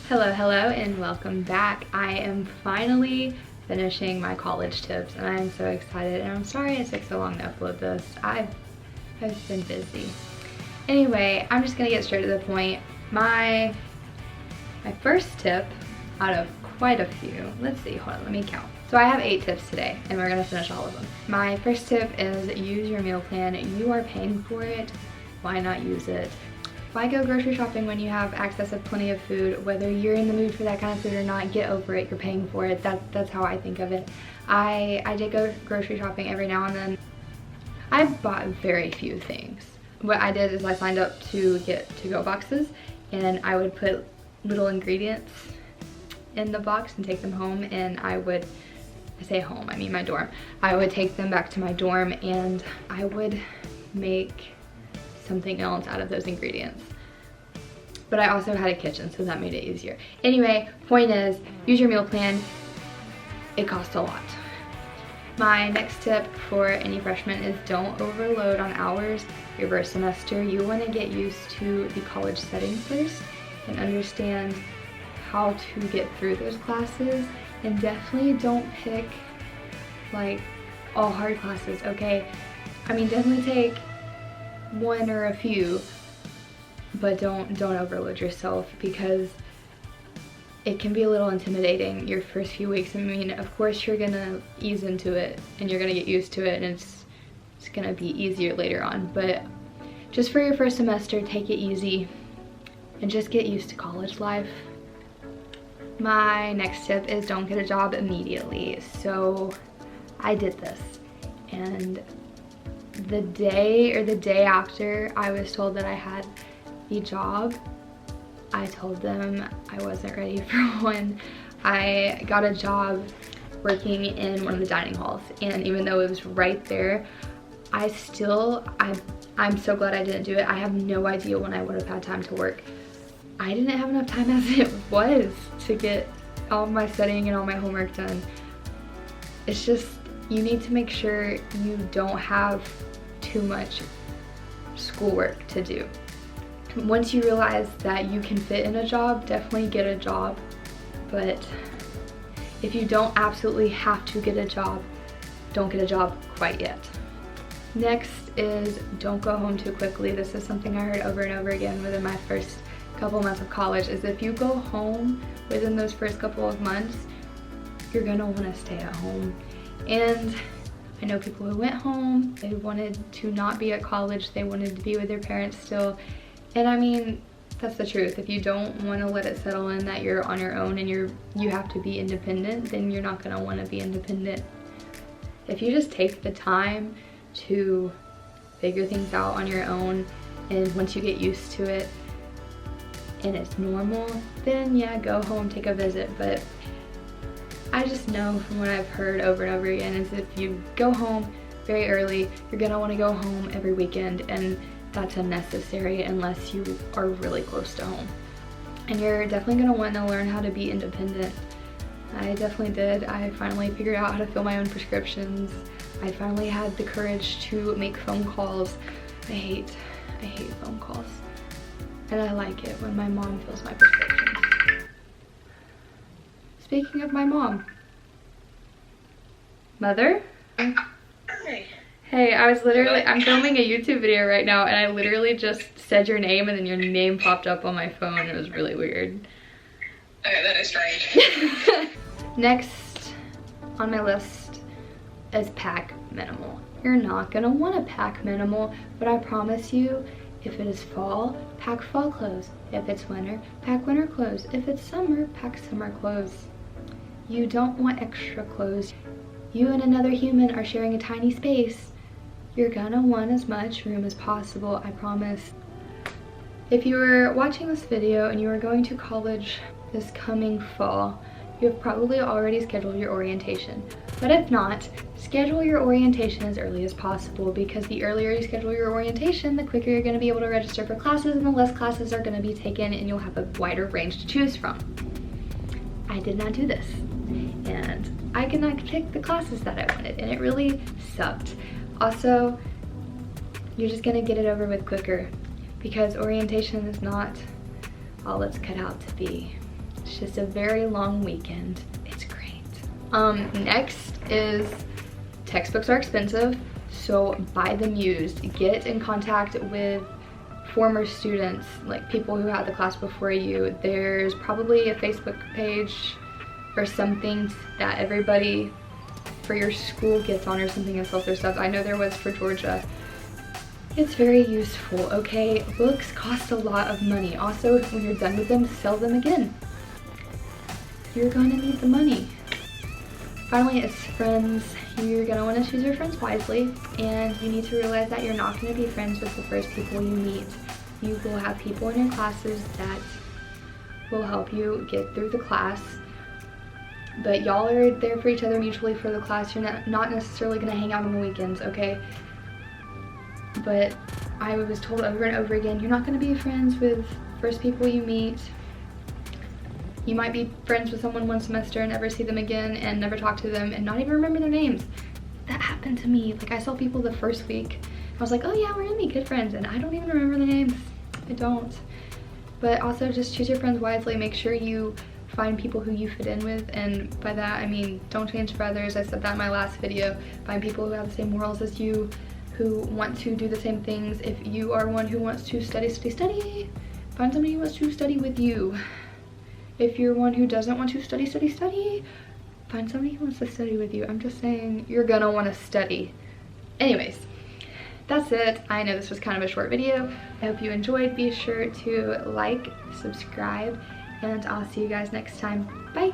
Hello, and welcome back. I am finally finishing my college tips and I'm so excited, and I'm sorry it took so long to upload this. I've been busy. Anyway, I'm just gonna get straight to the point. My first tip out of quite a few, let's see, hold on, let me count. So I have 8 tips today and we're gonna finish all of them. My first tip is use your meal plan. You are paying for it, why not use it? Why go grocery shopping when you have access of plenty of food? Whether you're in the mood for that kind of food or not, get over it, you're paying for it. That's how I think of it. I did go grocery shopping every now and then. I bought very few things. What I did is I signed up to get to-go boxes, and I would put little ingredients in the box and take them home, and I say home, I mean my dorm. I would take them back to my dorm and I would make something else out of those ingredients. But I also had a kitchen, so that made it easier. Anyway, point is, use your meal plan. It costs a lot. My next tip for any freshman is don't overload on hours your first semester. You want to get used to the college setting first and understand how to get through those classes, and definitely don't pick like all hard classes, okay? I mean, definitely take one or a few, but don't overload yourself, because it can be a little intimidating your first few weeks. I mean, of course you're gonna ease into it and you're gonna get used to it, and it's gonna be easier later on, but just for your first semester, take it easy and just get used to college life. My next tip is don't get a job immediately. So I did this, and the day after I was told that I had the job, I told them I wasn't ready for one. I got a job working in one of the dining halls, and even though it was right there, I'm so glad I didn't do it. I have no idea when I would have had time to work. I didn't have enough time as it was to get all my studying and all my homework done. It's just, you need to make sure you don't have too much schoolwork to do. Once you realize that you can fit in a job, definitely get a job. But if you don't absolutely have to get a job, don't get a job quite yet. Next is don't go home too quickly. This is something I heard over and over again within my first couple months of college, is if you go home within those first couple of months, you're gonna wanna stay at home. And I know people who went home, they wanted to not be at college, they wanted to be with their parents still. And I mean, that's the truth. If you don't wanna let it settle in that you're on your own and you have to be independent, then you're not gonna wanna be independent. If you just take the time to figure things out on your own, and once you get used to it and it's normal, then yeah, go home, take a visit. But I just know from what I've heard over and over again is if you go home very early, you're gonna wanna go home every weekend, and that's unnecessary unless you are really close to home. And you're definitely gonna wanna learn how to be independent. I definitely did. I finally figured out how to fill my own prescriptions. I finally had the courage to make phone calls. I hate phone calls. And I like it when my mom fills my prescriptions. Speaking of my mom. Mother? Hey. Hey, I'm filming a YouTube video right now, and I literally just said your name and then your name popped up on my phone. It was really weird. Okay, that is strange. Next on my list is pack minimal. You're not gonna wanna pack minimal, but I promise you, if it is fall, pack fall clothes. If it's winter, pack winter clothes. If it's summer, pack summer clothes. You don't want extra clothes. You and another human are sharing a tiny space. You're gonna want as much room as possible, I promise. If you were watching this video and you are going to college this coming fall, you have probably already scheduled your orientation. But if not, schedule your orientation as early as possible, because the earlier you schedule your orientation, the quicker you're gonna be able to register for classes, and the less classes are gonna be taken, and you'll have a wider range to choose from. I did not do this, and I could not pick the classes that I wanted, and it really sucked. Also, you're just gonna get it over with quicker, because orientation is not all it's cut out to be. It's just a very long weekend. It's great. Next is textbooks are expensive, so buy them used. Get in contact with former students, like people who had the class before you. There's probably a Facebook page or something that everybody for your school gets on or something and sells their stuff. I know there was for Georgia. It's very useful, okay? Books cost a lot of money. Also, when you're done with them, sell them again. You're gonna need the money. Finally, as friends, you're gonna wanna choose your friends wisely, and you need to realize that you're not gonna be friends with the first people you meet. You will have people in your classes that will help you get through the class, but y'all are there for each other mutually for the class. You're not necessarily gonna hang out on the weekends, okay? But I was told over and over again, you're not gonna be friends with first people you meet. You might be friends with someone one semester and never see them again and never talk to them and not even remember their names. That happened to me. Like, I saw people the first week. I was like, oh yeah, we're gonna be good friends, and I don't even remember the names. I don't. But also just choose your friends wisely. Make sure you find people who you fit in with, and by that I mean don't change for others. I said that in my last video. Find people who have the same morals as you, who want to do the same things. If you are one who wants to study, find somebody who wants to study with you. If you're one who doesn't want to study, find somebody who wants to study with you. I'm just saying, you're gonna want to study. Anyways, that's it. I know this was kind of a short video. I hope you enjoyed. Be sure to like, subscribe, and I'll see you guys next time. Bye.